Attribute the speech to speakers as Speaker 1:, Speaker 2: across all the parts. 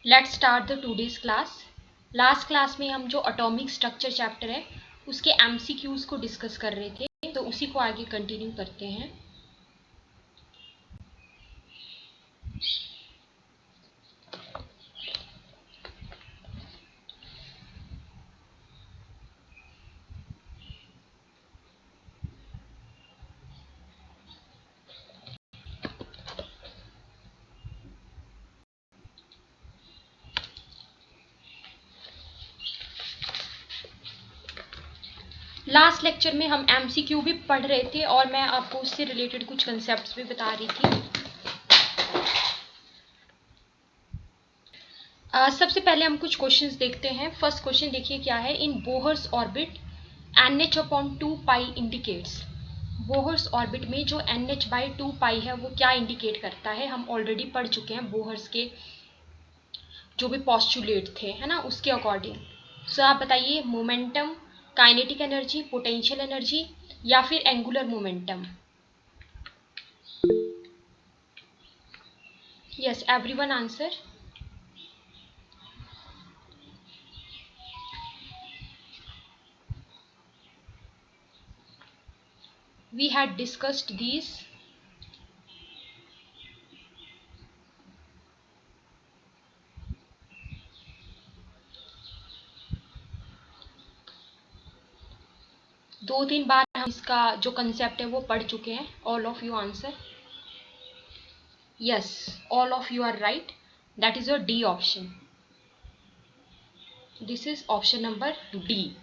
Speaker 1: Let's start the today's class. Last class में हम जो एटॉमिक स्ट्रक्चर चैप्टर है उसके एमसीक्यूज को डिस्कस कर रहे थे, तो उसी को आगे कंटिन्यू करते हैं। लास्ट लेक्चर में हम एमसीक्यू भी पढ़ रहे थे और मैं आपको उससे रिलेटेड कुछ कंसेप्ट्स भी बता रही थी। सबसे पहले हम कुछ क्वेश्चंस देखते हैं। फर्स्ट क्वेश्चन देखिए क्या है। In Bohr's orbit NH/2 indicates. Bohr's orbit में जो NH/2 है वो क्या इंडिकेट करता है, हम ऑलरेडी पढ़ चुके हैं बोहर्स के जो भी पॉस्टुलेट थे, है ना, उसके अकॉर्डिंग। सो आप बताइए, momentum, kinetic energy, potential energy या फिर angular momentum. Yes, everyone answer. We had discussed these. दो तीन बार हम इसका जो कंसेप्ट है वो पढ़ चुके हैं। All of you answer. Yes, all of you are right. That is your D option. This is option number D.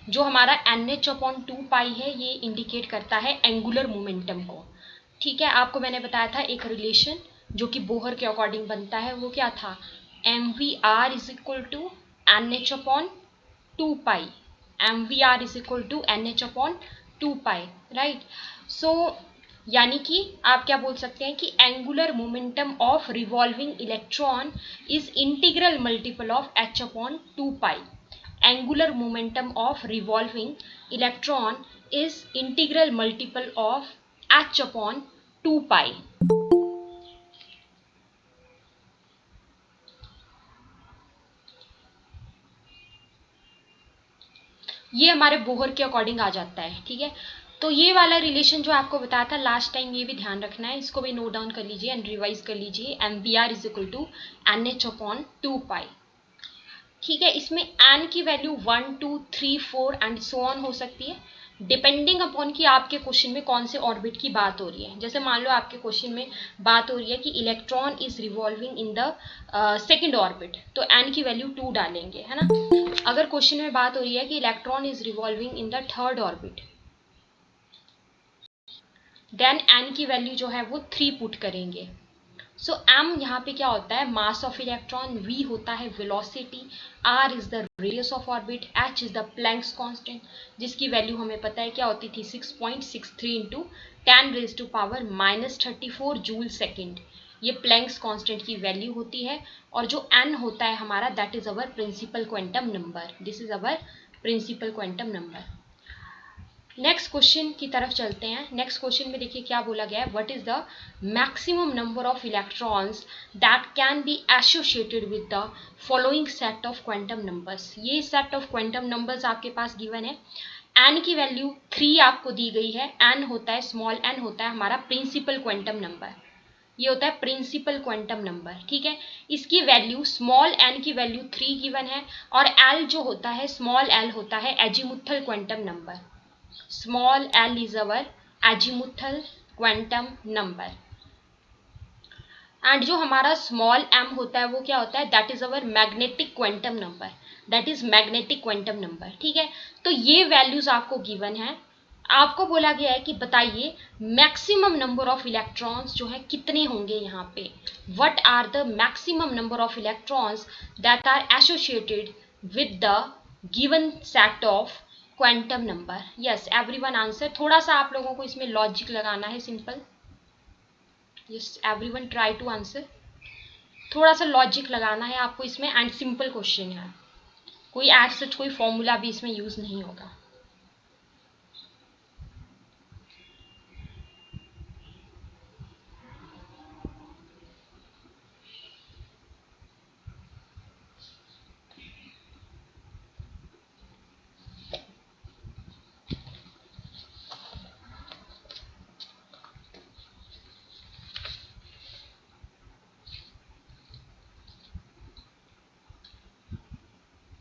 Speaker 1: जो हमारा NH/2 है ये इंडिकेट करता है एंगुलर मोमेंटम को। ठीक है, आपको मैंने बताया था एक रिलेशन जो कि बोहर के अकॉर्डिंग बनता है, वो क्या था, MVR is equal to NH/2 MVR is equal to NH/2 right. So यानी कि आप क्या बोल सकते हैं कि angular momentum of revolving electron is integral multiple of H/2 angular momentum of revolving electron is integral multiple of H/2 ये हमारे बोहर के अकॉर्डिंग आ जाता है। ठीक है, तो ये वाला रिलेशन जो आपको बताया था लास्ट टाइम, ये भी ध्यान रखना है, इसको भी नोट डाउन कर लीजिए एंड रिवाइज कर लीजिए। MVR is equal to NH/2 ठीक है, इसमें n की वैल्यू 1 2 3 4 एंड सो ऑन हो सकती है, डिपेंडिंग अपॉन कि आपके क्वेश्चन में कौन से ऑर्बिट की बात हो रही है। जैसे मान लो आपके क्वेश्चन में बात हो रही है कि electron is revolving in the second orbit, तो n की वैल्यू 2 डालेंगे, है ना। अगर क्वेश्चन में बात हो रही है कि electron is revolving in the third orbit, then n की वैल्यू जो है वो 3 पुट करेंगे। सो m यहाँ पे क्या होता है, मास ऑफ इलेक्ट्रॉन, v होता है velocity, r is the radius of orbit, h is the Planck's constant जिसकी वैल्यू हमें पता है क्या होती थी, 6.63 इंटू 10⁻⁻34 जूल सेकेंड। ये प्लैंक्स कांस्टेंट की वैल्यू होती है। और जो n होता है हमारा, that is our principal quantum number. This is our principal quantum number. Next question की तरफ चलते हैं। नेक्स्ट क्वेश्चन में देखिए क्या बोला गया है, what is the maximum number of electrons that can be associated with the following set of quantum numbers. ये सेट ऑफ क्वांटम नंबर्स आपके पास गिवन है। n की वैल्यू 3 आपको दी गई है। n होता है, स्मॉल n होता है हमारा प्रिंसिपल क्वांटम नंबर, ये होता है प्रिंसिपल क्वांटम नंबर। ठीक है, इसकी वैल्यू स्मॉल n की वैल्यू 3 गिवन है और l जो होता है, स्मॉल l होता है azimuthal quantum number. Small l is our azimuthal quantum number and जो हमारा स्मॉल m होता है वो क्या होता है, that is our magnetic quantum number, that is magnetic quantum number. ठीक है, तो ये वैल्यूज आपको गिवन है। आपको बोला गया है कि बताइए मैक्सिमम नंबर ऑफ इलेक्ट्रॉन्स जो है कितने होंगे यहाँ पे, what are the maximum number of electrons that are associated with the given set of quantum number. Yes, everyone answer. थोड़ा सा आप लोगों को इसमें लॉजिक लगाना है, simple. Yes, everyone try to answer. थोड़ा सा लॉजिक लगाना है आपको इसमें एंड सिंपल क्वेश्चन है, कोई एज सच कोई फॉर्मूला भी इसमें यूज नहीं होगा।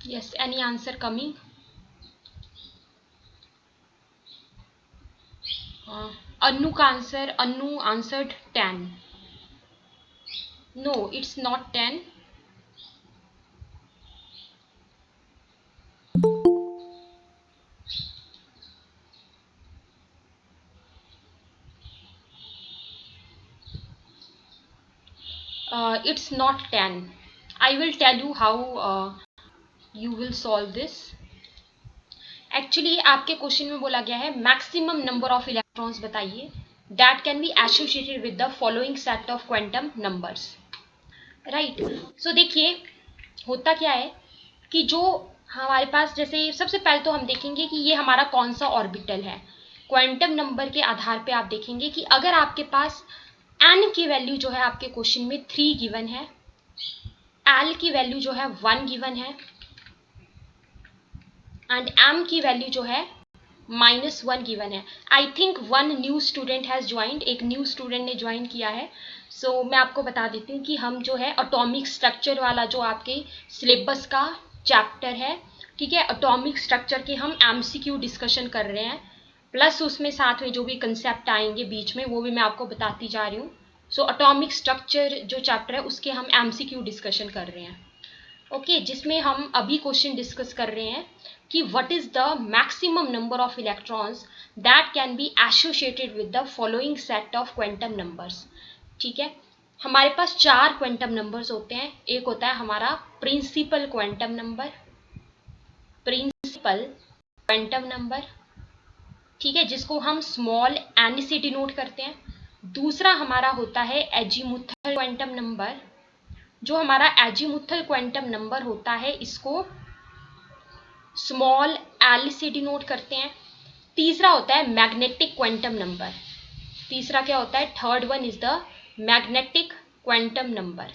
Speaker 1: Yes, any answer coming? Anu का answer, Anu answered 10. No, it's not 10. It's not 10. I will tell you how you will solve this. Actually आपके क्वेश्चन में बोला गया है मैक्सिमम नंबर ऑफ इलेक्ट्रॉन्स बताइए that can be associated with the following set of quantum numbers, right. So देखिए होता क्या है कि जो हमारे पास, जैसे सबसे पहले तो हम देखेंगे कि ये हमारा कौन सा ऑर्बिटल है। क्वांटम नंबर के आधार पे आप देखेंगे कि अगर आपके पास n की वैल्यू जो है आपके क्वेश्चन में 3 गिवन है, l की वैल्यू जो है 1 गिवन है एंड m की वैल्यू जो है -1 गिवन है। I think one new student has joined, एक न्यू स्टूडेंट ने ज्वाइन किया है। सो मैं आपको बता देती हूँ कि हम जो है एटॉमिक स्ट्रक्चर वाला जो आपके सिलेबस का चैप्टर है, ठीक है, एटॉमिक स्ट्रक्चर के हम एमसीक्यू डिस्कशन कर रहे हैं, प्लस उसमें साथ में जो भी कंसेप्ट आएंगे बीच में वो भी मैं आपको बताती जा रही हूँ। सो एटॉमिक स्ट्रक्चर जो चैप्टर है उसके हम एमसीक्यू डिस्कशन कर रहे हैं, ओके, जिसमें हम अभी क्वेश्चन डिस्कस कर रहे हैं कि what is the maximum number of electrons that can be associated with the following set of quantum numbers. ठीक है, हमारे पास 4 क्वांटम नंबर्स होते हैं। एक होता है हमारा principal quantum number, principal quantum number, ठीक है, जिसको हम स्मॉल n से डिनोट करते हैं। दूसरा हमारा होता है एजीमुथल क्वांटम नंबर, जो हमारा एजीमुथल क्वांटम नंबर होता है इसको स्मॉल l से डिनोट करते हैं। तीसरा होता है मैग्नेटिक क्वांटम नंबर, तीसरा क्या होता है, third one is the magnetic quantum number.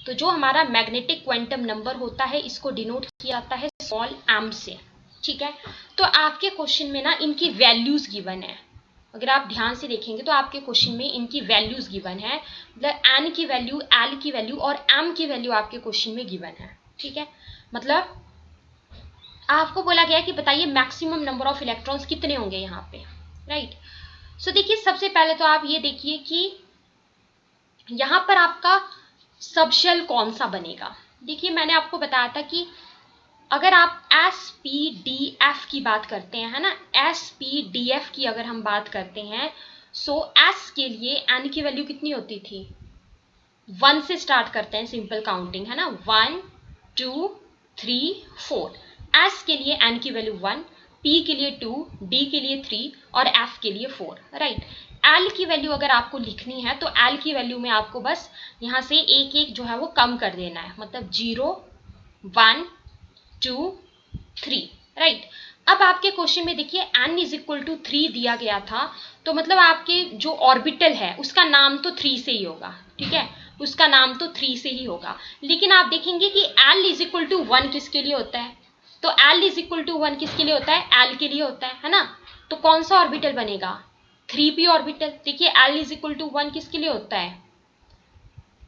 Speaker 1: तो जो हमारा मैग्नेटिक क्वांटम नंबर होता है इसको डिनोट किया जाता है स्मॉल m से, ठीक है। तो आपके क्वेश्चन में ना इनकी वैल्यूज गिवन है, अगर आप ध्यान से देखेंगे तो आपके क्वेश्चन में इनकी वैल्यूज गिवन है, मतलब n की वैल्यू, l की वैल्यू और m की वैल्यू आपके क्वेश्चन में गिवन है, ठीक है। मतलब आपको बोला गया है कि बताइए मैक्सिमम नंबर ऑफ इलेक्ट्रॉन्स कितने होंगे यहाँ पे, राइट। सो देखिए सबसे पहले तो आप ये देखिए कि यहाँ पर आपका सबशेल कौन सा बनेगा। देखिए मैंने आपको बताया था कि अगर आप SPDF की बात करते हैं, है ना, SPDF की अगर हम बात करते हैं, सो S के लिए n की वैल्यू कितनी होती थी, 1 से स्टार्ट करते हैं सिंपल काउंटिंग, है ना, 1 2 3 4। S के लिए n की वैल्यू 1, P के लिए 2, D के लिए 3 और F के लिए 4, राइट। L की वैल्यू अगर आपको लिखनी है तो L की वैल्यू में आपको बस यहाँ से एक एक जो है वो कम कर देना है, मतलब 0 1 2 3, राइट। अब आपके क्वेश्चन में देखिए n इज इक्वल टू 3 दिया गया था, तो मतलब आपके जो ऑर्बिटल है उसका नाम तो 3 से ही होगा, ठीक है, उसका नाम तो 3 से ही होगा। लेकिन आप देखेंगे कि l इज इक्वल टू 1 किसके लिए होता है, तो l इज इक्वल टू 1 किसके लिए होता है, l के लिए होता है ना। तो कौन सा ऑर्बिटल बनेगा, 3p ऑर्बिटल। देखिए l इज इक्वल टू 1 किसके लिए होता है,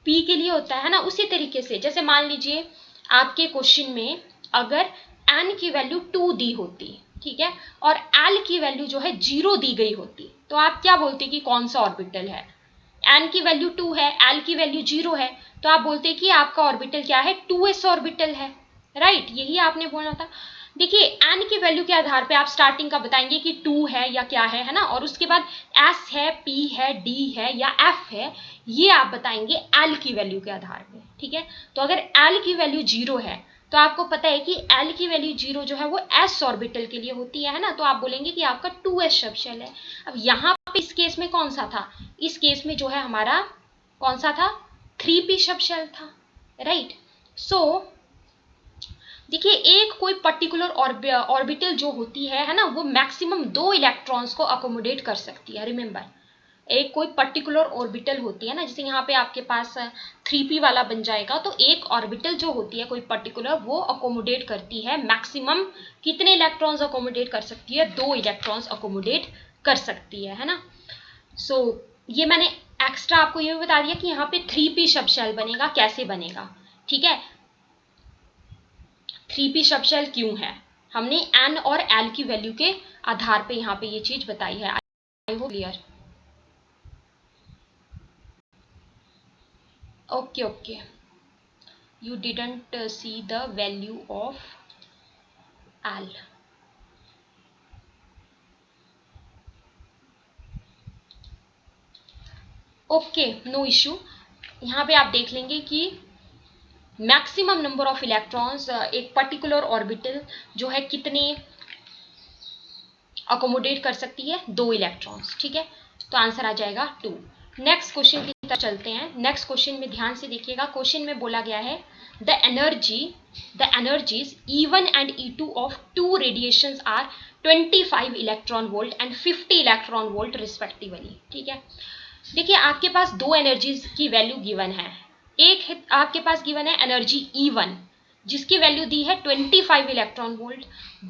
Speaker 1: p के लिए होता है ना। उसी तरीके से जैसे मान लीजिए आपके क्वेश्चन में अगर n की वैल्यू 2 दी होती, ठीक है, और l की वैल्यू जो है 0 दी गई होती, तो आप क्या बोलते कि कौन सा ऑर्बिटल है। n की वैल्यू 2 है, l की वैल्यू 0 है, तो आप बोलते कि आपका ऑर्बिटल क्या है, 2s ऑर्बिटल है, राइट, यही आपने बोलना था। देखिए n की वैल्यू के आधार पे आप स्टार्टिंग का बताएंगे कि 2 है या क्या है ना, और उसके बाद s है, p है, d है या f है, ये आप बताएंगे l की वैल्यू के आधार पे, ठीक है। तो अगर l की वैल्यू 0 है तो आपको पता है कि l की वैल्यू 0 जो है वो s ऑर्बिटल के लिए होती है ना, तो आप बोलेंगे कि आपका 2s सबशेल है। अब यहाँ पे इस केस में कौन सा था, इस केस में जो है हमारा कौन सा था, 3p सबशेल था, राइट। सो देखिए एक कोई पर्टिकुलर ऑर्बिटल जो होती है ना, वो मैक्सिमम 2 इलेक्ट्रॉन्स को अकोमोडेट कर सकती है। रिमेंबर, एक कोई पर्टिकुलर ऑर्बिटल होती है ना, जैसे यहाँ पे आपके पास 3p वाला बन जाएगा, तो एक ऑर्बिटल जो होती है कोई पर्टिकुलर, वो अकोमोडेट करती है मैक्सिमम कितने इलेक्ट्रॉन्स अकोमोडेट कर सकती है, 2 इलेक्ट्रॉन्स अकोमोडेट कर सकती है ना। सो ये मैंने एक्स्ट्रा आपको ये बता दिया कि यहाँ पे 3p सबशेल बनेगा, कैसे बनेगा, ठीक है। 3p सबशेल क्यों है, हमने n और l की वैल्यू के आधार पे यहाँ पे ये चीज बताई है। I hope clear. Okay, you didn't see the value of l। Okay, no issue. यहाँ पे आप देख लेंगे कि मैक्सिमम नंबर ऑफ इलेक्ट्रॉन्स एक पर्टिकुलर ऑर्बिटल जो है कितने अकोमोडेट कर सकती है, 2 इलेक्ट्रॉन्स। ठीक है, तो आंसर आ जाएगा 2। नेक्स्ट क्वेश्चन की तरफ चलते हैं। नेक्स्ट क्वेश्चन में ध्यान से देखिएगा, क्वेश्चन में बोला गया है the energies E1 and E2 of 2 radiations are 25 electron volt and 50 electron volt respectively. ठीक है, देखिए आपके पास 2 एनर्जीज की वैल्यू गिवन है। एक आपके पास गिवन है एनर्जी E1 जिसकी वैल्यू दी है 25 इलेक्ट्रॉन वोल्ट।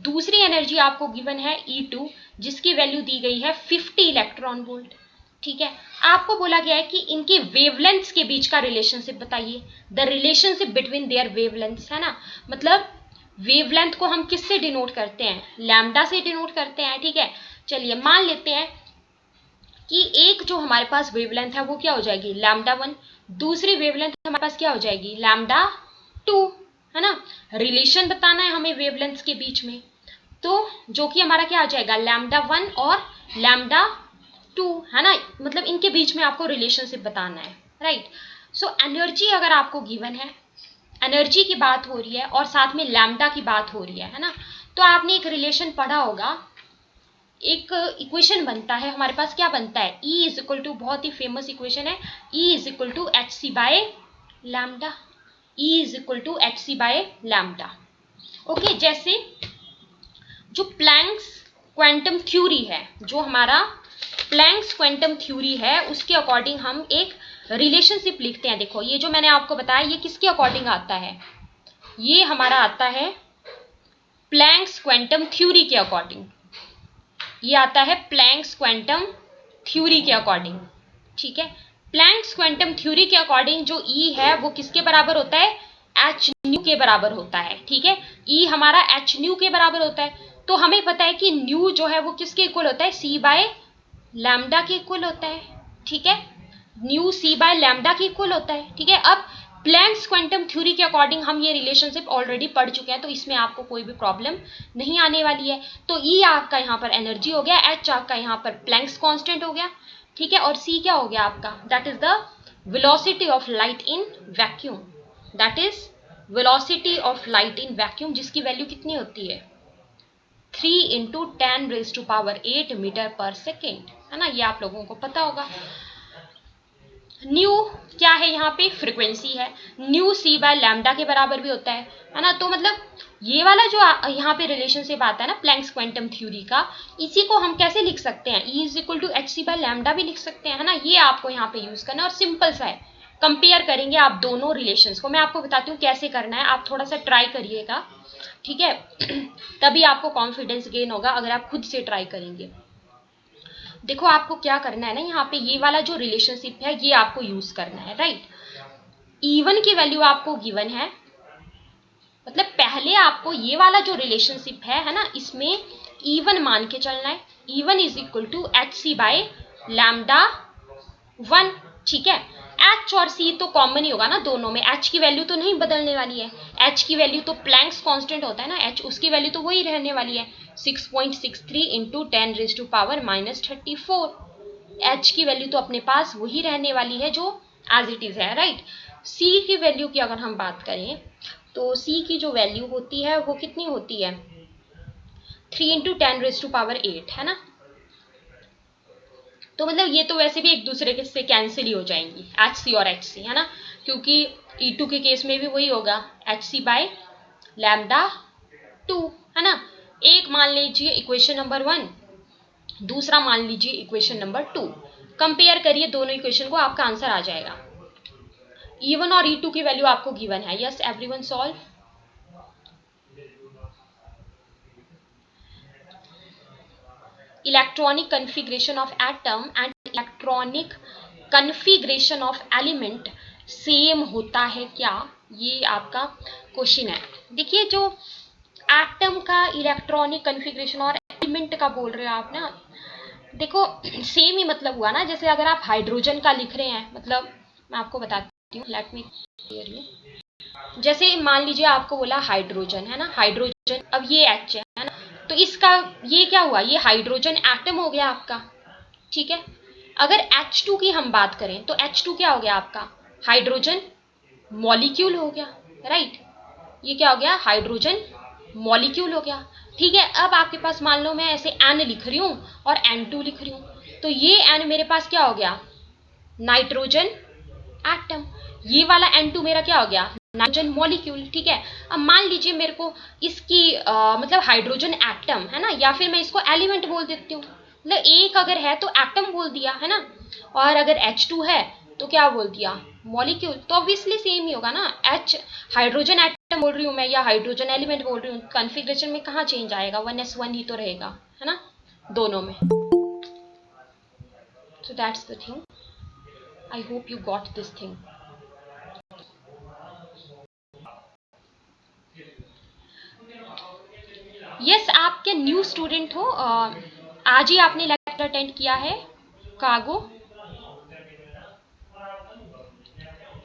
Speaker 1: दूसरी एनर्जी आपको गिवन है E2 जिसकी वैल्यू दी गई है 50 इलेक्ट्रॉन वोल्ट। ठीक है, आपको बोला गया है कि इनके वेवलेंथ्स के बीच का रिलेशनशिप बताइए, the relationship between their wavelengths, है ना। मतलब वेवलेंथ को हम किससे डिनोट करते हैं, लैम्डा से डिनोट करते हैं। ठीक है, चलिए मान लेते हैं कि एक जो हमारे पास वेवलेंथ है वो क्या हो जाएगी, λ1। दूसरी वेवलेंथ हमारे पास क्या हो जाएगी, λ2, है ना। रिलेशन बताना है हमें वेवलेंथ्स के बीच में, तो जो कि हमारा क्या आ जाएगा, λ1 और λ2, है ना। मतलब इनके बीच में आपको रिलेशनशिप बताना है, राइट। सो एनर्जी अगर आपको गिवन है, एनर्जी की बात हो रही है और साथ में लैम्डा की बात हो रही है ना, तो आपने एक रिलेशन पढ़ा होगा, एक इक्वेशन बनता है हमारे पास, क्या बनता है, E इज इक्वल टू, बहुत ही फेमस इक्वेशन है, E is equal to HC by lambda. E is equal to HC by lambda. Okay, जैसे जो प्लैंक्स क्वांटम थ्योरी है, जो हमारा प्लैंक्स क्वांटम थ्योरी है, उसके अकॉर्डिंग हम एक रिलेशनशिप लिखते हैं। देखो ये जो मैंने आपको बताया ये किसके अकॉर्डिंग आता है, ये हमारा आता है प्लैंक्स क्वांटम थ्योरी के अकॉर्डिंग, ये आता है प्लैंक्स क्वांटम थ्योरी के अकॉर्डिंग। ठीक है, प्लैंक्स क्वांटम थ्योरी के अकॉर्डिंग जो E है वो किसके बराबर होता है, h न्यू के बराबर होता है। ठीक है, E हमारा h न्यू के बराबर होता है, तो हमें पता है कि न्यू जो है वो किसके इक्वल होता है, C बाय लैम्डा के इक्वल होता है। ठीक है, न्यू C बाय लैम्डा के इक्वल होता है। ठीक है, अब प्लैंक्स क्वांटम थ्योरी के अकॉर्डिंग हम ये रिलेशनशिप ऑलरेडी पढ़ चुके हैं, तो इसमें आपको कोई भी प्रॉब्लम नहीं आने वाली है। तो E आपका यहाँ पर एनर्जी हो गया, H आपका यहाँ पर प्लैंक्स कांस्टेंट हो गया। ठीक है, और C क्या हो गया आपका, that is the velocity of light in vacuum, that is velocity of light in vacuum, जिसकी वैल्यू कितनी होती है, 3 × 10⁸ मीटर पर सेकेंड, है ना। ये आप लोगों को पता होगा। न्यू क्या है यहाँ पे, फ्रीक्वेंसी है। न्यू C बाय लैम्डा के बराबर भी होता है ना। तो मतलब ये वाला जो यहाँ पे रिलेशनशिप आता है ना प्लैंक्स क्वांटम थ्योरी का, इसी को हम कैसे लिख सकते हैं, E is equal to HC by lambda भी लिख सकते हैं, है ना। ये आपको यहाँ पे यूज करना है और सिंपल सा है, कंपेयर करेंगे आप दोनों रिलेशंस को। मैं आपको बताती हूँ कैसे करना है, आप थोड़ा सा ट्राई करिएगा। ठीक है, तभी आपको कॉन्फिडेंस गेन होगा अगर आप खुद से ट्राई करेंगे। देखो आपको क्या करना है ना, यहाँ पे ये वाला जो रिलेशनशिप है ये आपको यूज करना है, राइट। E1 की वैल्यू आपको गिवन है, मतलब पहले आपको ये वाला जो रिलेशनशिप है ना, इसमें E1 मान के चलना है। E1 is equal to HC by lambda 1। ठीक है, H और C तो कॉमन ही होगा ना दोनों में, H की वैल्यू तो नहीं बदलने वाली है, H की वैल्यू तो प्लैंक्स कांस्टेंट होता है ना H, उसकी वैल्यू तो वही रहने वाली है, 6.63 × 10⁻⁻34। H की वैल्यू तो अपने पास वही रहने वाली है जो एज इट इज है, राइट। C की वैल्यू की अगर हम बात करें तो C की जो वैल्यू होती है वो कितनी होती है, 3 × 10⁸, है ना। तो मतलब ये तो वैसे भी एक दूसरे के से कैंसिल ही हो जाएंगी, HC और HC, है ना, क्योंकि E2 के केस में भी वही होगा, HC बाय लैम्डा 2, है ना। एक मान लीजिए इक्वेशन नंबर 1, दूसरा मान लीजिए इक्वेशन नंबर 2, कंपेयर करिए दोनों इक्वेशन को, आपका आंसर आ जाएगा। E1 और E2 की वैल्यू आपको गिवन है। Yes everyone solve. Electronic configuration of atom and electronic configuration of element same होता है क्या? ये आपका क्वेश्चन है। देखिए जो एटम का इलेक्ट्रॉनिक कन्फिग्रेशन और एलिमेंट का बोल रहे हो आप ना, देखो सेम ही मतलब हुआ ना, जैसे अगर आप हाइड्रोजन का लिख रहे हैं, मतलब मैं आपको बताती हूँ, लेट मी क्लियर यू। जैसे मान लीजिए आपको बोला हाइड्रोजन है ना, हाइड्रोजन, अब ये एच है ना, तो इसका ये क्या हुआ, ये हाइड्रोजन एटम हो गया आपका, ठीक है। अगर H2 की हम बात करें तो H2 क्या हो गया आपका, हाइड्रोजन मॉलिक्यूल हो गया, राइट। ये क्या हो गया, हाइड्रोजन मॉलिक्यूल हो गया, ठीक है। अब आपके पास मान लो मैं ऐसे N लिख रही हूँ और N2 लिख रही हूँ, तो ये N मेरे पास क्या हो गया, नाइट्रोजन एटम, ये वाला N2 मेरा क्या हो गया, नाइट्रोजन मॉलिक्यूल, ठीक है। अब मान लीजिए मेरे को इसकी मतलब हाइड्रोजन एटम है ना, या फिर मैं इसको एलिमेंट बोल देती हूँ, मतलब एक अगर है तो एटम बोल दिया है ना, और अगर H2 है तो क्या बोल दिया, मॉलिक्यूल। तो ऑब्वियसली सेम ही होगा ना, H हाइड्रोजन एटम बोल रही हूँ मैं या हाइड्रोजन एलिमेंट बोल रही हूँ, कॉन्फ़िगरेशन में कहाँ चेंज आएगा, 1s1 ही तो रहेगा, है ना, दोनों में। So that's the thing, I hope you got this thing. Yes, आप क्या न्यू स्टूडेंट हो, आज ही आपने लेक्चर अटेंड किया है cargo,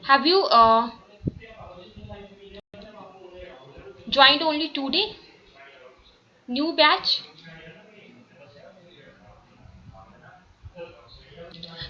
Speaker 1: have you joined only today, new batch?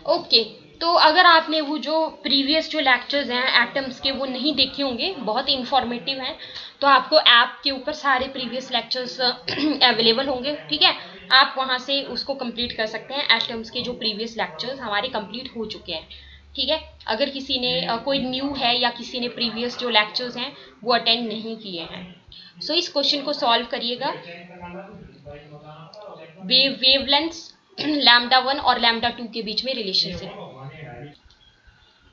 Speaker 1: Okay, तो अगर आपने वो जो प्रीवियस जो लेक्चर्स हैं एटम्स के वो नहीं देखे होंगे, बहुत इंफॉर्मेटिव हैं, तो आपको ऐप के ऊपर सारे प्रीवियस लेक्चर्स अवेलेबल होंगे, ठीक है। आप वहाँ से उसको कंप्लीट कर सकते हैं, एटम्स के जो प्रीवियस लेक्चर्स हमारे कंप्लीट हो चुके हैं, ठीक है। अगर किसी ने कोई न्यू है या किसी ने प्रीवियस जो लेक्चर्स हैं वो अटेंड नहीं किए हैं, सो इस क्वेश्चन को सॉल्व करिएगा। वेवलेंथ्स λ1 और λ2 के बीच में रिलेशनशिप,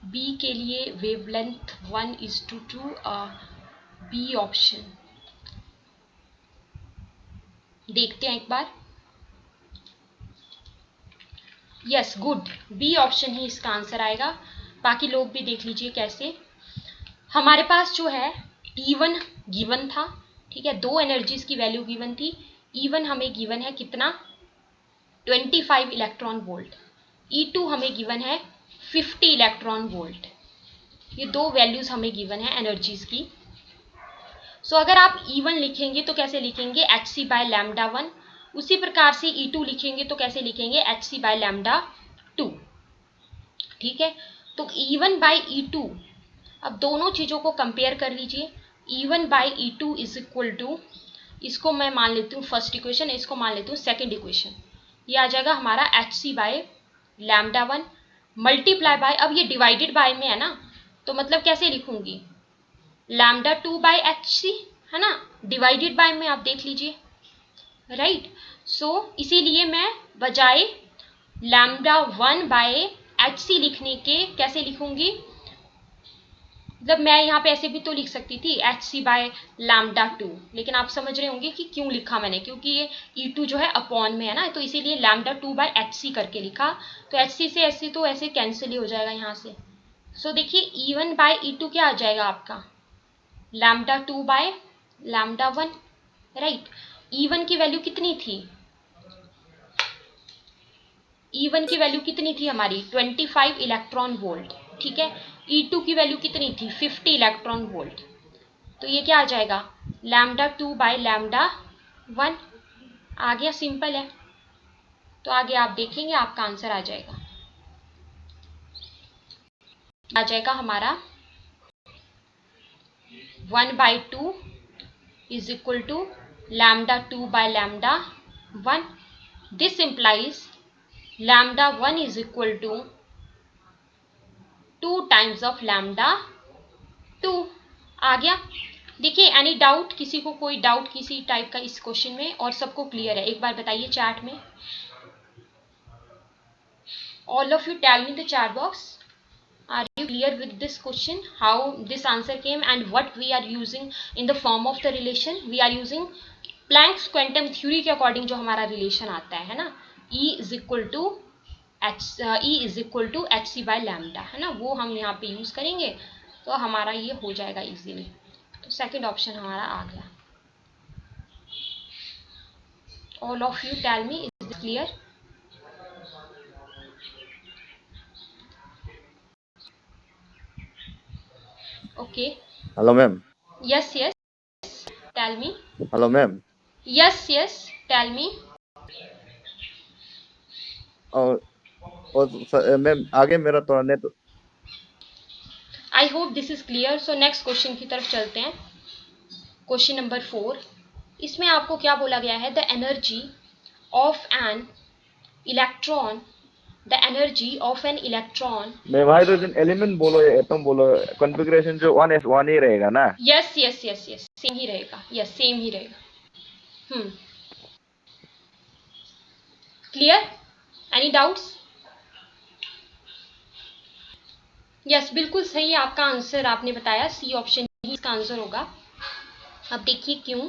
Speaker 1: बी के लिए वेवलेंथ 1:2, बी ऑप्शन देखते हैं एक बार। यस, गुड, बी ऑप्शन ही इसका आंसर आएगा। बाकी लोग भी देख लीजिए कैसे। हमारे पास जो है E1 गिवन था, ठीक है, दो एनर्जीज की वैल्यू गिवन थी। E1 हमें गिवन है कितना, 25 इलेक्ट्रॉन वोल्ट, E2 हमें गिवन है 50 इलेक्ट्रॉन वोल्ट। ये दो वैल्यूज हमें गिवन है एनर्जीज की। सो अगर आप E1 लिखेंगे तो कैसे लिखेंगे, hc/λ1, उसी प्रकार से E2 लिखेंगे तो कैसे लिखेंगे, hc/λ2, ठीक है। तो E1/E2, अब दोनों चीजों को कंपेयर कर लीजिए। E1/E2 इज इक्वल टू, इसको मैं मान लेती हूँ फर्स्ट इक्वेशन, इसको मान लेती हूँ सेकेंड इक्वेशन। ये आ जाएगा हमारा hc/λ1 मल्टीप्लाई बाय, अब ये डिवाइडेड बाय में है ना, तो मतलब कैसे लिखूंगी, λ2/hc, है ना, डिवाइडेड बाय में आप देख लीजिए, राइट। सो इसीलिए मैं बजाय λ1/hc लिखने के कैसे लिखूंगी, मतलब मैं यहाँ पे ऐसे भी तो लिख सकती थी hc/λ2, लेकिन आप समझ रहे होंगे कि क्यों लिखा मैंने, क्योंकि ये E2 जो है अपॉन में है ना, तो इसीलिए λ2/hc करके लिखा। तो hc से hc तो ऐसे कैंसिल ही हो जाएगा यहाँ से। सो देखिए E1/E2 क्या आ जाएगा आपका, λ2/λ1, राइट। E1 की वैल्यू कितनी थी, E1 की वैल्यू कितनी थी हमारी, 25 इलेक्ट्रॉन वोल्ट, ठीक है। E2 की वैल्यू कितनी थी, 50 इलेक्ट्रॉन वोल्ट। तो ये क्या आ जाएगा, λ2/λ1 आ गया, सिंपल है। तो आगे आप देखेंगे आपका आंसर आ जाएगा हमारा 1/2 is equal to λ2/λ1. This implies λ1 is equal to 2 times of λ2 आ गया। देखिए, एनी डाउट, किसी को कोई डाउट किसी टाइप का इस क्वेश्चन में, और सबको क्लियर है, एक बार बताइए चैट में। All of you tell me the chat box, are you clear with this question, how this answer came and what we are using in the form of the relation? We are using Planck's quantum theory के according जो हमारा relation आता है ना, E is equal to hc/λ, है ना, वो हम यहाँ पे यूज करेंगे। तो हमारा ये हो जाएगा इजीली। तो सेकंड ऑप्शन हमारा आ गया। All of you tell me, is this clear? Okay.
Speaker 2: Hello ma'am.
Speaker 1: Yes yes, tell me.
Speaker 2: Hello ma'am.
Speaker 1: Yes yes, tell me.
Speaker 2: और मैम आगे मेरा थोड़ा net.
Speaker 1: I hope this is clear. So next question की तरफ चलते हैं। Question number 4, इसमें आपको क्या बोला गया है? The energy of an electron, the energy of an electron.
Speaker 2: Ma'am hydrogen element बोलो या एटम बोलो, कॉन्फ़िगरेशन जो 1s1 ही रहेगा ना?
Speaker 1: Yes yes yes yes, same ही रहेगा। यस, सेम ही रहेगा। क्लियर? Any doubts? यस, बिल्कुल सही आपका आंसर आपने बताया, सी ऑप्शन ही इसका आंसर होगा। अब देखिए क्यों।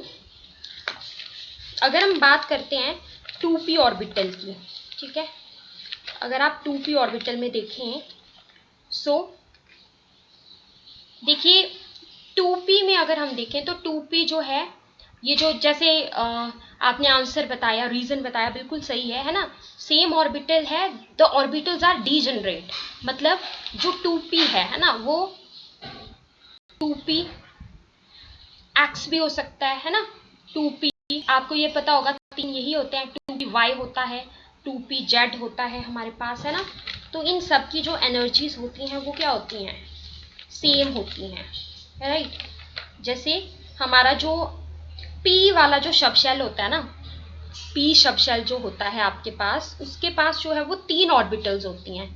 Speaker 1: अगर हम बात करते हैं 2p ऑर्बिटल की, ठीक है, अगर आप 2p ऑर्बिटल में देखें, सो देखिए 2p में अगर हम देखें तो 2p जो है, ये जो जैसे आपने आंसर बताया, रीजन बताया, बिल्कुल सही है ना? सेम ऑर्बिटल है, द ऑर्बिटल्स आर डीजनरेट, मतलब जो 2p है ना, वो 2p x भी हो सकता है ना? 2p आपको ये पता होगा, तीन यही होते हैं, 2p y होता है, 2p z होता है हमारे पास, है ना? तो इन सब की जो एनर्जीज होती हैं वो क्या होती हैं? सेम होती हैं, राइट? जैसे हमारा जो p वाला जो शब्दशैल होता है ना, p शब्दशैल जो होता है आपके पास, उसके पास जो है वो 3 ऑर्बिटल्स होती हैं।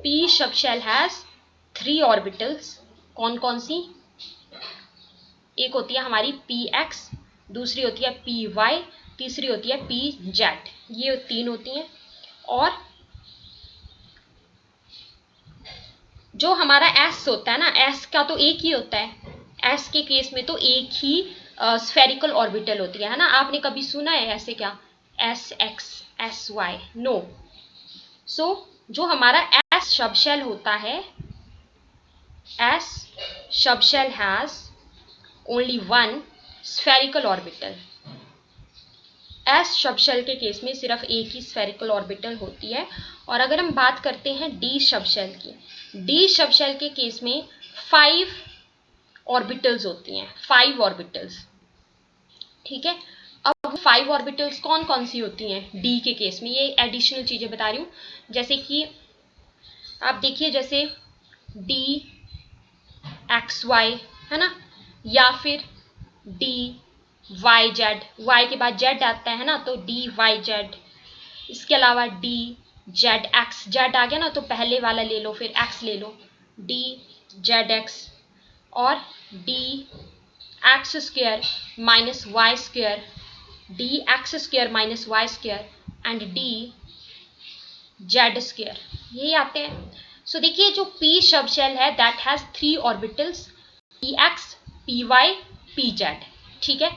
Speaker 1: p subshell has 3 orbitals. कौन कौन सी? एक होती है हमारी px, दूसरी होती है py, तीसरी होती है pz। ये 3 होती हैं। और जो हमारा s होता है ना, s का तो एक ही होता है। s के केस में तो एक ही स्फेरिकल ऑर्बिटल होती है ना? आपने कभी सुना है ऐसे क्या? sx, sy? नो। सो जो हमारा s शब्दशैल होता है, s subshell has only one spherical orbital. s subshell के केस में सिर्फ एक ही स्फेरिकल ऑर्बिटल होती है। और अगर हम बात करते हैं d शब्दशैल की, d शब्दशैल के केस में 5 ऑर्बिटल्स होती हैं, 5 ऑर्बिटल्स, ठीक है? अब 5 ऑर्बिटल्स कौन कौन सी होती हैं d के केस में? ये एडिशनल चीजें बता रही हूँ। जैसे कि आप देखिए, जैसे d xy, है ना? या फिर d वाई जेड, वाई के बाद जेड आता है ना, तो डी वाई जेड। इसके अलावा डी जेड एक्स, जेड आ गया ना तो पहले वाला ले लो, फिर एक्स ले लो, डी जेड एक्स। और D X square minus Y square, D X square minus Y square, and D Z square, यही आते हैं। सो देखिए जो p शब्दशैल है that has 3 orbitals, px, py, pz, ठीक है?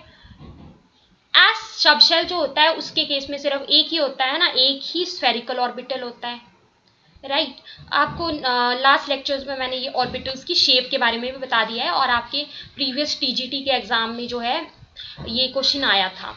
Speaker 1: एस शब्दशैल जो होता है उसके केस में सिर्फ एक ही होता है ना, एक ही स्फेरिकल ऑर्बिटल होता है, राइट? आपको लास्ट लेक्चर्स में मैंने ये ऑर्बिटल्स की शेप के बारे में भी बता दिया है, और आपके प्रीवियस टीजीटी के एग्जाम में जो है ये क्वेश्चन आया था,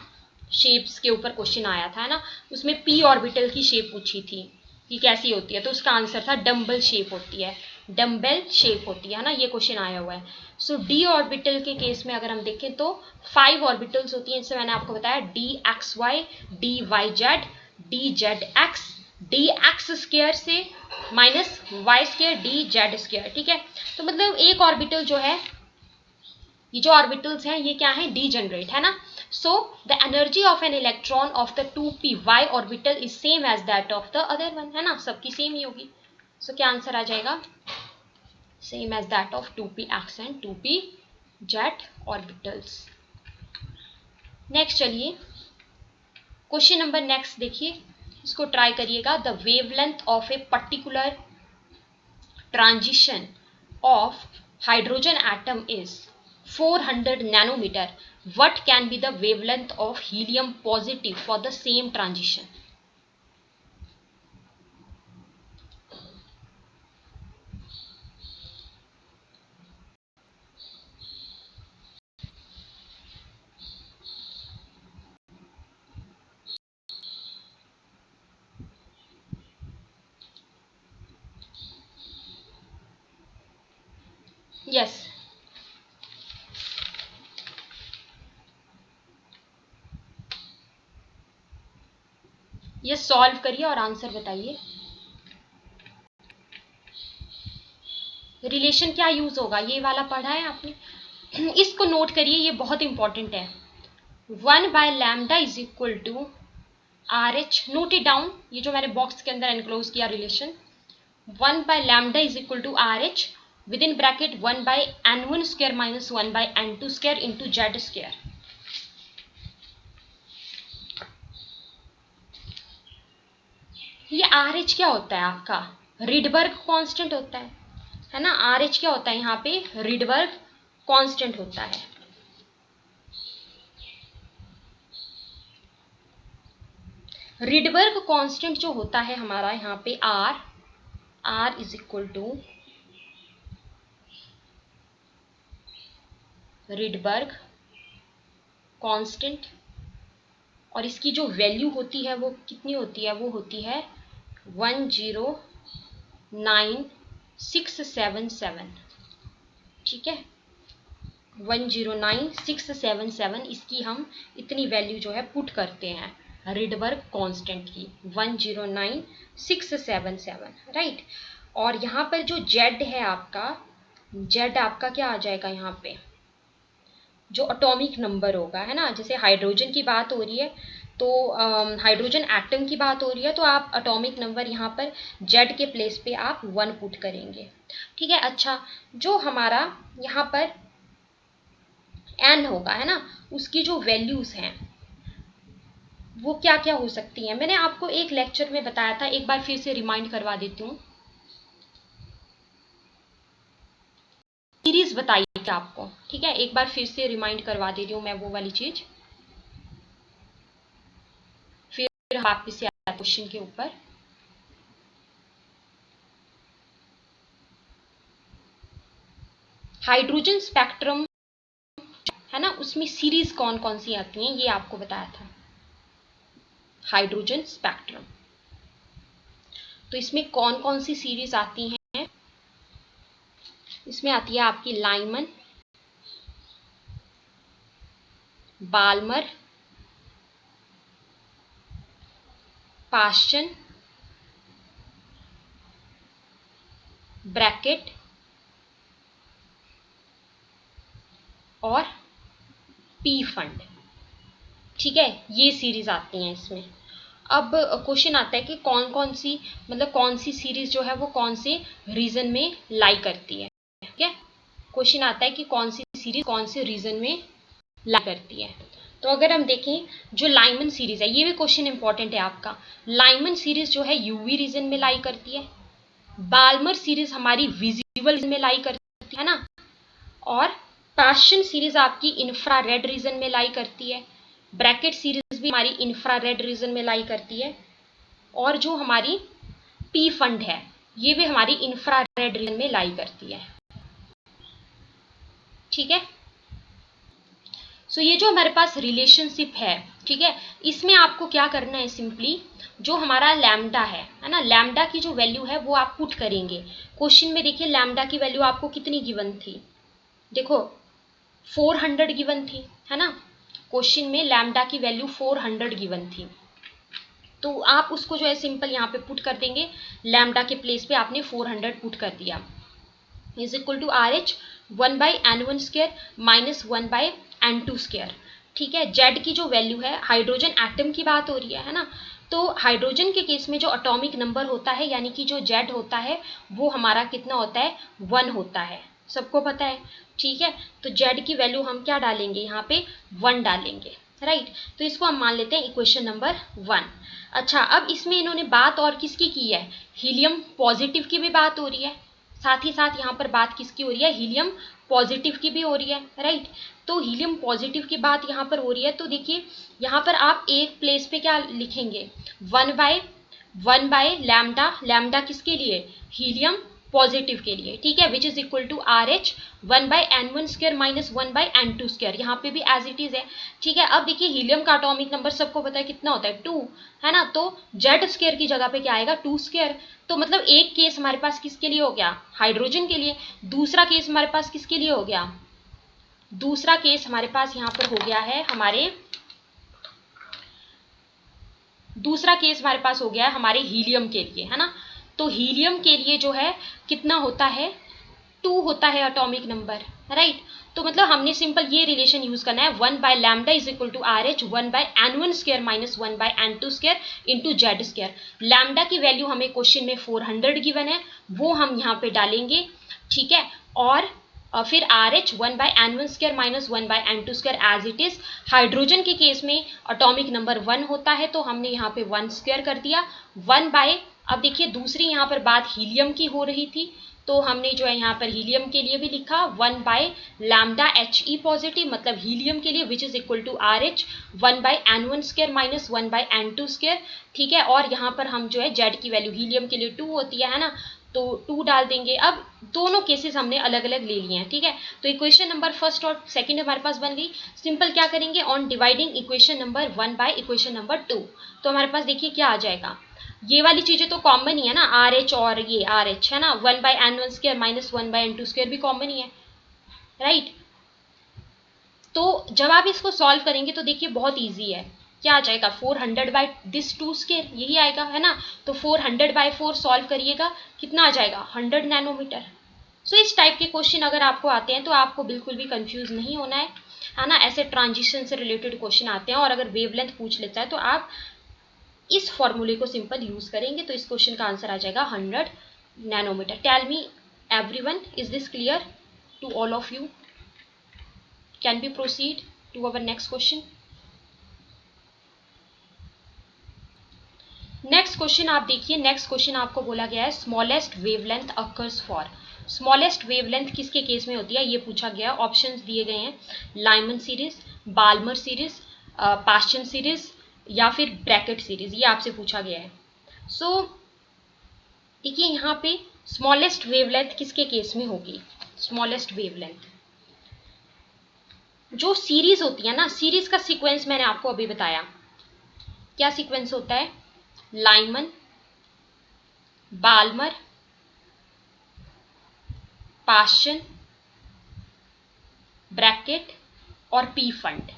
Speaker 1: शेप्स के ऊपर क्वेश्चन आया था, है ना? उसमें पी ऑर्बिटल की शेप पूछी थी कि कैसी होती है, तो उसका आंसर था डम्बल शेप होती है, डम्बेल शेप होती है ना? ये क्वेश्चन आया हुआ है। सो डी ऑर्बिटल के केस में अगर हम देखें तो 5 ऑर्बिटल्स होती हैं, जैसे मैंने आपको बताया, D X Y, D Y Z, D Z X, D X square से minus Y square, D Z square, ठीक है? तो मतलब एक ऑर्बिटल जो है, ये जो ऑर्बिटल्स हैं ये क्या है? डीजेनरेट, है ना? So the energy of an electron of the 2p y orbital is same as that of the other one, है ना? सबकी सेम ही होगी। सो क्या आंसर आ जाएगा? Same as that of 2px and 2pz orbitals. Next चलिए क्वेश्चन नंबर नेक्स्ट देखिए, इसको ट्राई करिएगा। The wavelength of a particular transition of hydrogen atom is 400 nanometer. What can be the wavelength of helium positive for the same transition? Yes. ये solve करिए और answer बताइए। Relation क्या use होगा, ये वाला पढ़ा है आपने, इसको नोट करिए, ये बहुत इंपॉर्टेंट है। 1/λ is equal to RH, note it down, ये जो मैंने बॉक्स के अंदर एनक्लोज किया relation. 1/λ is equal to RH within bracket 1/n1 square minus 1/n2 square into Z square. ये RH क्या होता है आपका, रिडबर्ग कांस्टेंट होता है ना। RH क्या होता है यहाँ पे, रिडबर्ग कांस्टेंट होता है। रिडबर्ग कांस्टेंट जो होता है हमारा यहाँ पे R is equal to Rydberg constant, और इसकी जो वैल्यू होती है वो कितनी होती है, वो होती है 109677। ठीक है, 109677, इसकी हम इतनी वैल्यू जो है पुट करते हैं रिडबर्ग कांस्टेंट की 109677, राइट। और यहाँ पर जो जेड है आपका, जेड आपका क्या आ जाएगा यहाँ पे, जो एटॉमिक नंबर होगा, है ना। जैसे हाइड्रोजन की बात हो रही है तो हाइड्रोजन एटम की बात हो रही है तो आप एटॉमिक नंबर यहाँ पर जेड के प्लेस पे आप 1 पुट करेंगे। ठीक है। अच्छा, जो हमारा यहाँ पर एन होगा, है ना, उसकी जो वैल्यूज हैं वो क्या क्या हो सकती हैं, मैंने आपको एक लेक्चर में बताया था, एक बार फिर से रिमाइंड करवा देती हूँ। सीरीज बताई थी आपको, ठीक है, एक बार फिर से रिमाइंड करवा दे रही हूँ मैं वो वाली चीज, फिर वापस से क्वेश्चन के ऊपर। हाइड्रोजन स्पेक्ट्रम है ना, उसमें सीरीज कौन कौन सी आती हैं ये आपको बताया था, हाइड्रोजन स्पेक्ट्रम। तो इसमें कौन कौन सी सीरीज आती हैं, इसमें आती है आपकी लाइमन, बाल्मर, पाश्चन, ब्रैकेट और पी फंड। ठीक है, ये सीरीज आती हैं इसमें। अब क्वेश्चन आता है कि कौन कौन सी, मतलब कौन सी सीरीज जो है वो कौन से रीजन में लाई करती है। ठीक है, क्वेश्चन आता है कि कौन सी सीरीज कौन से रीजन में लाई करती है। तो अगर हम देखें जो लाइमन सीरीज है, ये भी क्वेश्चन इंपॉर्टेंट है आपका। लाइमन सीरीज जो है यूवी रीजन में लाई करती है, बाल्मर सीरीज हमारी विजिबल रीजन में लाई करती है ना, और पाश्चन सीरीज आपकी इंफ्रारेड रीजन में लाई करती है, ब्रैकेट सीरीज भी हमारी इंफ्रारेड रीजन में लाई करती है, और जो हमारी पी फंड है ये भी हमारी इंफ्रारेड रीजन में लाई करती है। ठीक है, सो ये जो हमारे पास रिलेशनशिप है, ठीक है, इसमें आपको क्या करना है, सिंपली जो हमारा लैम्डा है ना, लैम्डा की जो वैल्यू है वो आप पुट करेंगे। क्वेश्चन में देखिए लैम्डा की वैल्यू आपको कितनी गिवन थी, देखो 400 गिवन थी, है ना। क्वेश्चन में लैम्डा की वैल्यू 400 गिवन थी, तो आप उसको जो है सिंपल यहाँ पे पुट कर देंगे, लैम्डा के प्लेस पे आपने 400 पुट कर दिया, is equal to RH 1/n1 square minus 1/n2 square. ठीक है, जेड की जो वैल्यू है, हाइड्रोजन एटम की बात हो रही है ना, तो हाइड्रोजन के केस में जो एटॉमिक नंबर होता है यानी कि जो जेड होता है वो हमारा कितना होता है, 1 होता है, सबको पता है। ठीक है, तो जेड की वैल्यू हम क्या डालेंगे यहाँ पे, 1 डालेंगे, राइट। तो इसको हम मान लेते हैं इक्वेशन नंबर 1। अच्छा, अब इसमें इन्होंने बात और किसकी की है, हीलियम पॉजिटिव की भी बात हो रही है, साथ ही साथ यहाँ पर बात किसकी हो रही है, हीलियम पॉजिटिव की भी हो रही है, राइट। तो हीलियम पॉजिटिव की बात यहाँ पर हो रही है, तो देखिए यहाँ पर आप एक प्लेस पे क्या लिखेंगे, 1/1 बाय लैम्डा, लैम्डा किसके लिए, हीलियम पॉजिटिव के लिए, ठीक है, which is equal to RH 1/n1² minus 1/n2², यहाँ पे भी एज इट इज है, ठीक है। अब देखिए हीलियम का एटॉमिक नंबर सबको पता है कितना होता है 2, है ना, तो Z² की जगह पे क्या आएगा 2²। तो मतलब एक केस हमारे पास किसके लिए हो गया, हाइड्रोजन के लिए। दूसरा केस हमारे पास किसके लिए हो गया, दूसरा केस हमारे पास यहाँ पर हो गया है दूसरा केस हमारे पास हो गया है हमारे हीलियम के लिए, है ना। तो हीलियम के लिए जो है कितना होता है 2 होता है एटॉमिक नंबर, राइट। तो मतलब हमने सिंपल ये रिलेशन यूज करना है 1/λ is equal to RH 1/n1² minus 1/n2² into Z²। Lambda की वैल्यू हमें क्वेश्चन में 400 गिवन है, वो हम यहाँ पे डालेंगे, ठीक है। और फिर RH 1/n1² minus 1/n2² as it is. Hydrogen के केस में एटॉमिक नंबर 1 होता है, तो हमने यहाँ पे 1² कर दिया 1 अब देखिए दूसरी यहाँ पर बात हीलियम की हो रही थी, तो हमने जो है यहाँ पर हीलियम के लिए भी लिखा 1/λHe पॉजिटिव, मतलब हीलियम के लिए which is equal to RH 1/n1² minus 1/n2², ठीक है। और यहाँ पर हम जो है Z की वैल्यू हीलियम के लिए 2 होती है ना, तो 2 डाल देंगे। अब दोनों केसेस हमने अलग अलग ले लिए हैं, ठीक है। तो इक्वेशन नंबर फर्स्ट और सेकंड हमारे पास बन गई। सिंपल क्या करेंगे, on dividing equation number 1 by equation number 2, तो हमारे पास देखिए क्या आ जाएगा, ये वाली चीजें तो कॉमन ही है ना, RH और ये RH है ना, 1/n1² माइनस 1/n2² भी कॉमन ही है, राइट। तो जब आप इसको सॉल्व करेंगे तो देखिए बहुत इजी है, क्या आ जाएगा 400/2², यही आएगा, है ना। तो 400/4 सॉल्व करिएगा, कितना आ जाएगा 100 नैनोमीटर। सो इस टाइप के क्वेश्चन अगर आपको आते हैं तो आपको बिल्कुल भी कंफ्यूज नहीं होना है ना। ऐसे ट्रांजिशन से रिलेटेड क्वेश्चन आते हैं, और अगर वेवलेंथ पूछ लेता है तो आप इस फॉर्मूले को सिंपल यूज करेंगे, तो इस क्वेश्चन का आंसर आ जाएगा 100 nanometre. Tell me everyone, is this clear to all of you? Can be proceed to our next question. Next question आप देखिए, नेक्स्ट क्वेश्चन आपको बोला गया है smallest wavelength occurs for. Smallest wavelength किसके केस में होती है ये पूछा गया। ऑप्शंस दिए गए हैं Lyman series, Balmer series, Paschen series या फिर ब्रैकेट सीरीज, ये आपसे पूछा गया है। सो देखिए यहाँ पे स्मॉलेस्ट वेवलेंथ किसके केस में होगी। स्मॉलेस्ट वेवलेंथ जो सीरीज होती है ना, सीरीज का सीक्वेंस मैंने आपको अभी बताया, क्या सीक्वेंस होता है, लाइमन, बाल्मर, पास्चन, ब्रैकेट और पी फंड,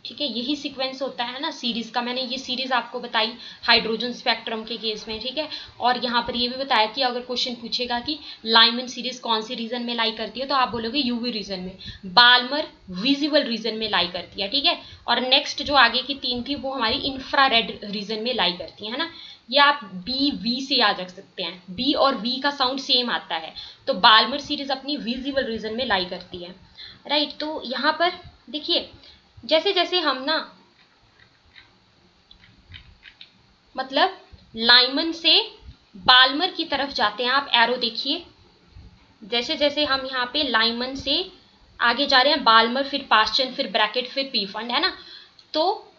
Speaker 1: ठीक है, यही सीक्वेंस होता है ना सीरीज का। मैंने ये सीरीज आपको बताई हाइड्रोजन स्पेक्ट्रम के केस में, ठीक है। और यहाँ पर ये भी बताया कि अगर क्वेश्चन पूछेगा कि लाइमन सीरीज कौन सी रीजन में लाई करती है, तो आप बोलोगे यूवी रीजन में, बाल्मर विजिबल रीजन में लाई करती है, ठीक है। और नेक्स्ट जो आगे की 3 थी वो हमारी इंफ्रारेड रीजन में लाई करती है ना। ये आप बी वी से याद रख सकते हैं, बी और वी का साउंड सेम आता है, तो बाल्मर सीरीज अपनी विजिबल रीजन में लाई करती है, राइट। तो यहाँ पर देखिए जैसे जैसे हम ना मतलब लाइमन से बाल्मर की तरफ जाते हैं, आप एरो देखिए, जैसे जैसे हम यहाँ पे लाइमन से आगे जा रहे हैं, बाल्मर फिर पास्चन फिर ब्रैकेट फिर पी फंड, है ना। तो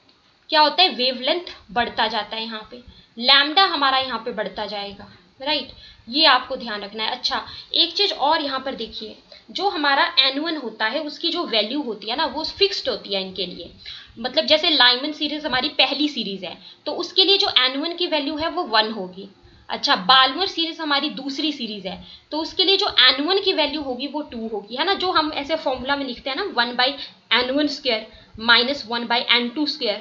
Speaker 1: क्या होता है वेवलेंथ बढ़ता जाता है, यहाँ पे लैम्डा हमारा यहाँ पे बढ़ता जाएगा, राइट। ये आपको ध्यान रखना है। अच्छा एक चीज और यहाँ पर देखिए, जो हमारा N1 होता है उसकी जो वैल्यू होती है ना वो फिक्स्ड होती है इनके लिए। मतलब जैसे लाइमन सीरीज हमारी पहली सीरीज है तो उसके लिए जो N1 की वैल्यू है वो 1 होगी। अच्छा बाल्मर सीरीज हमारी दूसरी सीरीज है तो उसके लिए जो N1 की वैल्यू होगी वो 2 होगी, है ना। जो हम ऐसे फॉर्मूला में लिखते हैं ना 1/n1² माइनस 1/n2²,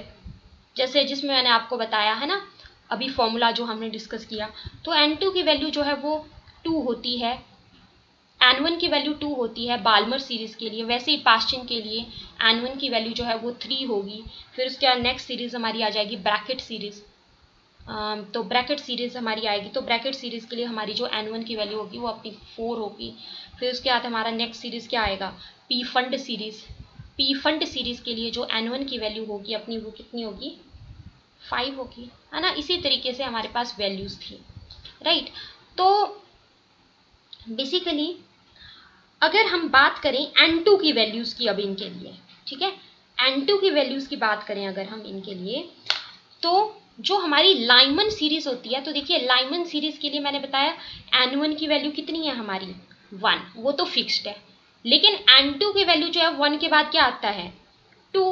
Speaker 1: जैसे जिसमें मैंने आपको बताया है ना अभी फॉर्मूला जो हमने डिस्कस किया, तो N2 की वैल्यू जो है वो 2 होती है, N1 की वैल्यू 2 होती है बाल्मर सीरीज के लिए। वैसे ही पास्चन के लिए N1 की वैल्यू जो है वो 3 होगी। फिर उसके बाद नेक्स्ट सीरीज हमारी आ जाएगी ब्रैकेट सीरीज, तो ब्रैकेट सीरीज हमारी आएगी, तो ब्रैकेट सीरीज के लिए हमारी जो N1 की वैल्यू होगी वो अपनी 4 होगी। फिर उसके बाद हमारा नेक्स्ट सीरीज क्या आएगा, P fund series. P fund series के लिए जो N1 की वैल्यू होगी अपनी वो कितनी होगी, 5 होगी, है ना। इसी तरीके से हमारे पास वैल्यूज थी, राइट। तो बेसिकली अगर हम बात करें N2 की वैल्यूज की अब इनके लिए, ठीक है, N2 की वैल्यूज की बात करें अगर हम इनके लिए, तो जो हमारी लाइमन सीरीज होती है, तो देखिए लाइमन सीरीज के लिए मैंने बताया n1 की वैल्यू कितनी है हमारी 1, वो तो फिक्स्ड है। लेकिन n2 की वैल्यू जो है 1 के बाद क्या आता है 2,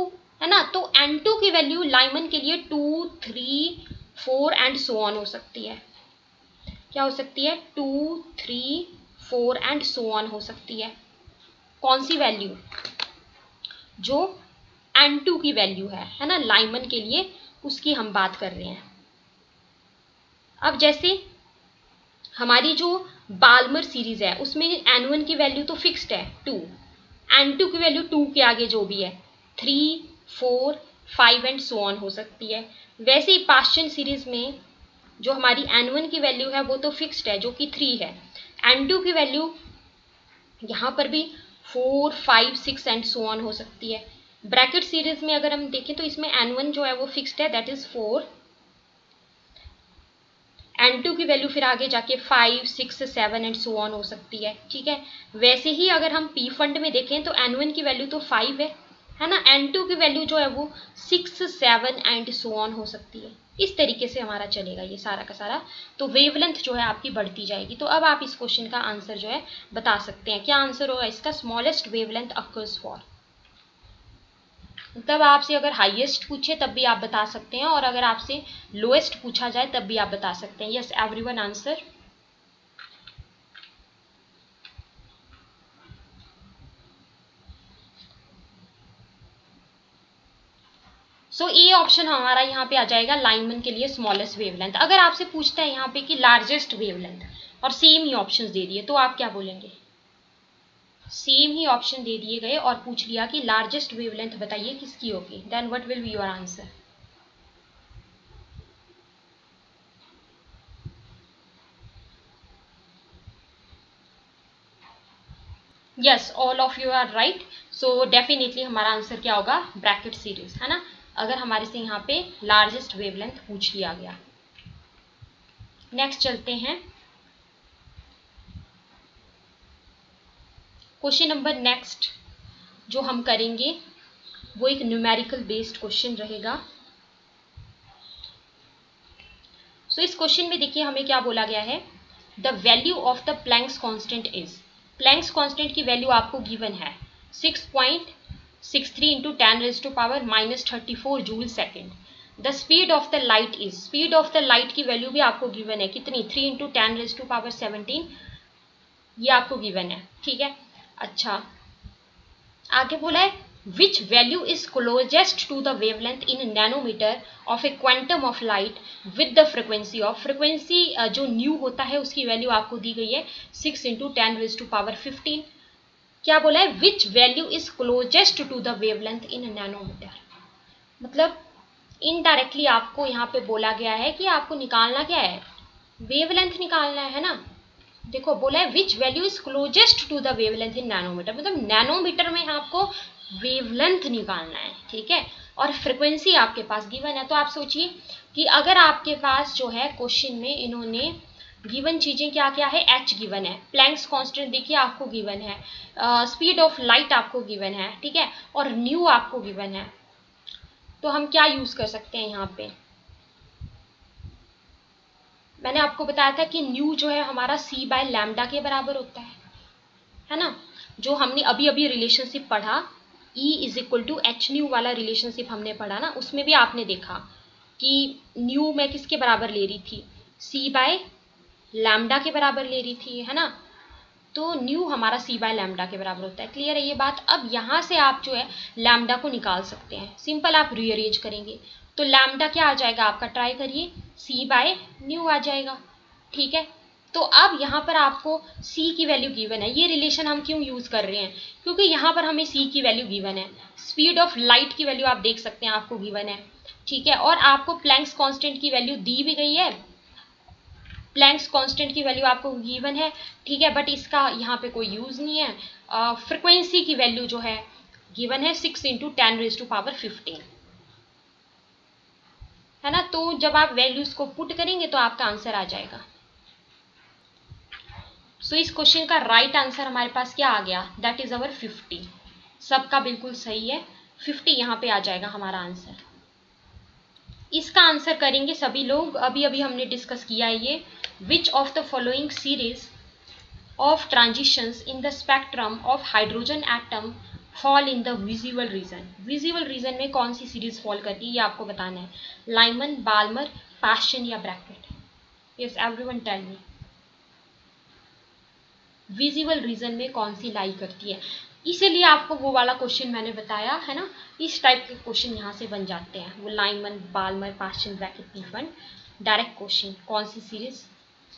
Speaker 1: है ना। तो n2 की वैल्यू लाइमन के लिए 2, 3, 4 एंड सो ऑन हो सकती है। क्या हो सकती है 2, 3, 4 एंड सो ऑन हो सकती है। कौन सी वैल्यू, जो n2 की वैल्यू है ना लाइमन के लिए, उसकी हम बात कर रहे हैं। अब जैसे हमारी जो बाल्मर सीरीज है उसमें n1 की वैल्यू तो फिक्स्ड है 2, n2 की वैल्यू 2 के आगे जो भी है 3, 4, 5 एंड सो ऑन हो सकती है। वैसे ही पाश्चन सीरीज में जो हमारी n1 की वैल्यू है वो तो फिक्स्ड है जो कि 3 है। n2 की वैल्यू यहाँ पर भी 4, 5, 6 एंड सो ऑन हो सकती है। ब्रैकेट सीरीज में अगर हम देखें तो इसमें n1 जो है वो फिक्स्ड है, दैट इज 4, n2 की वैल्यू फिर आगे जाके 5, 6, 7 एंड सो ऑन हो सकती है। ठीक है, वैसे ही अगर हम पी फंड में देखें तो n1 की वैल्यू तो 5 है ना, n2 की वैल्यू जो है वो 6, 7 एंड सो ऑन हो सकती है। इस तरीके से हमारा चलेगा ये सारा का सारा। तो वेवलेंथ जो है आपकी बढ़ती जाएगी। तो अब आप इस क्वेश्चन का आंसर जो है बता सकते हैं। क्या आंसर होगा इसका, स्मॉलेस्ट वेवलेंथ अकर्स फॉर। तब आपसे अगर हाईएस्ट पूछे तब भी आप बता सकते हैं, और अगर आपसे लोएस्ट पूछा जाए तब भी आप बता सकते हैं। Yes everyone answer. So A option हमारा यहाँ पे आ जाएगा लाइनमैन के लिए स्मॉलेस्ट वेवलेंथ। अगर आपसे पूछता है यहाँ पे कि लार्जेस्ट वेवलेंथ और सेम ही ऑप्शंस दे दिए तो आप क्या बोलेंगे। सेम ही ऑप्शन दे दिए गए और पूछ लिया कि लार्जेस्ट वेवलेंथ बताइए किसकी होगी, then what will be your answer. Yes all of you are right. So definitely हमारा आंसर क्या होगा, ब्रैकेट सीरीज, है ना। अगर हमारे से यहाँ पे लार्जेस्ट वेवलेंथ पूछ लिया गया। नेक्स्ट चलते हैं क्वेश्चन नंबर नेक्स्ट जो हम करेंगे वो एक न्यूमेरिकल बेस्ड क्वेश्चन रहेगा। सो इस क्वेश्चन में देखिए हमें क्या बोला गया है, the value of the Planck's constant is. Planks constant की वैल्यू आपको गिवन है 6.63 into 10⁻⁻34 joule second. The speed of the light is, speed of the light की वैल्यू भी आपको गिवन है कितनी, 3 इंटू 10⁻17, ये आपको गिवन है। ठीक है, अच्छा आगे बोला है which value is closest to the wavelength in nanometer of a quantum of light with the frequency of, frequency जो न्यू होता है उसकी वैल्यू आपको दी गई है 6 इंटू 10⁻15। क्या बोला है, which value is closest to the wavelength in nanometer, मतलब इनडायरेक्टली आपको यहाँ पे बोला गया है कि आपको निकालना क्या है, वेवलेंथ निकालना है ना। देखो बोला है which value is closest to the wavelength in nanometre, मतलब नैनोमीटर में आपको वेवलेंथ निकालना है। ठीक है, और फ्रिक्वेंसी आपके पास गिवन है। तो आप सोचिए कि अगर आपके पास जो है क्वेश्चन में इन्होंने गिवन चीजें क्या क्या है, एच गिवन है, प्लैंक्स कांस्टेंट देखिए आपको गिवन है, स्पीड ऑफ लाइट आपको गिवन है, ठीक है, और न्यू आपको गिवन है। तो हम क्या यूज कर सकते हैं यहाँ पे, मैंने आपको बताया था कि न्यू जो है हमारा c बाय लैम्डा के बराबर होता है ना। जो हमने अभी अभी रिलेशनशिप पढ़ा E is equal to H nu वाला रिलेशनशिप हमने पढ़ा ना, उसमें भी आपने देखा कि न्यू मैं किसके बराबर ले रही थी, c बाय लैम्डा के बराबर ले रही थी, है ना। तो न्यू हमारा c बाय लैम्डा के बराबर होता है। क्लियर है ये बात। अब यहाँ से आप जो है लैम्डा को निकाल सकते हैं, सिंपल आप रीअरेंज करेंगे तो लैम्डा क्या आ जाएगा आपका, ट्राई करिए, c बाय न्यू आ जाएगा। ठीक है, तो अब यहाँ पर आपको c की वैल्यू गिवन है। ये रिलेशन हम क्यों यूज कर रहे हैं, क्योंकि यहाँ पर हमें c की वैल्यू गिवन है, स्पीड ऑफ लाइट की वैल्यू आप देख सकते हैं आपको गिवन है। ठीक है, और आपको प्लैंक्स कांस्टेंट की वैल्यू दी भी गई है, प्लैंक्स कांस्टेंट की वैल्यू आपको गिवन है। ठीक है, बट इसका यहाँ पे कोई यूज नहीं है। फ्रिक्वेंसी की वैल्यू जो है गिवन है 6 इंटू 10⁻15, है ना। तो जब आप वैल्यूज को पुट करेंगे तो आपका आंसर आ जाएगा। सो इस क्वेश्चन का राइट आंसर हमारे पास क्या आ गया, दैट इज अवर 50। सबका बिल्कुल सही है, 50 यहाँ पे आ जाएगा हमारा आंसर। इसका आंसर करेंगे सभी लोग, अभी अभी हमने डिस्कस किया है ये। Which of the following series of transitions in the spectrum of hydrogen atom fall in the visible region। visible region में कौन सी सीरीज फॉल करती है ये आपको बताना है। लाइमन, बाल्मर, पाश्चन या Brackett. Yes everyone tell me, visible region में कौन सी लाई करती है। इसीलिए आपको वो वाला क्वेश्चन मैंने बताया है ना, इस टाइप के क्वेश्चन यहाँ से बन जाते हैं। वो लाइमन, बाल्मर, पाश्चन, ब्रैकेट, पी1 डायरेक्ट क्वेश्चन, कौन सी सीरीज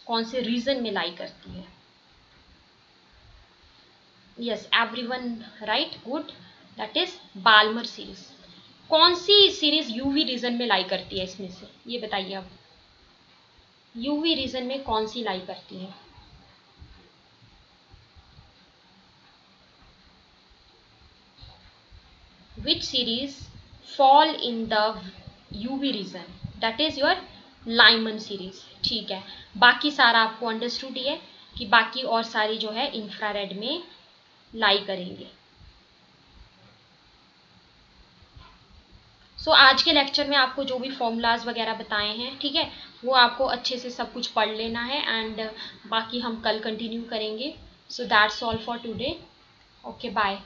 Speaker 1: कौन से रीजन में लाई करती है। Yes everyone right, good, that is Balmer series. कौन सी सीरीज यूवी रीजन में लाई करती है इसमें से, ये बताइए अब, यूवी रीजन में कौन सी लाई करती है। Which series fall in the UV region, that is your Lyman series। ठीक है, बाकी सारा आपको अंडरस्टूड ही है कि बाकी और सारी जो है इंफ्रारेड में लाई करेंगे। आज के लेक्चर में आपको जो भी फॉर्मूलाज वगैरह बताए हैं, ठीक है, वो आपको अच्छे से सब कुछ पढ़ लेना है एंड बाकी हम कल कंटिन्यू करेंगे। So that's all for today, okay bye.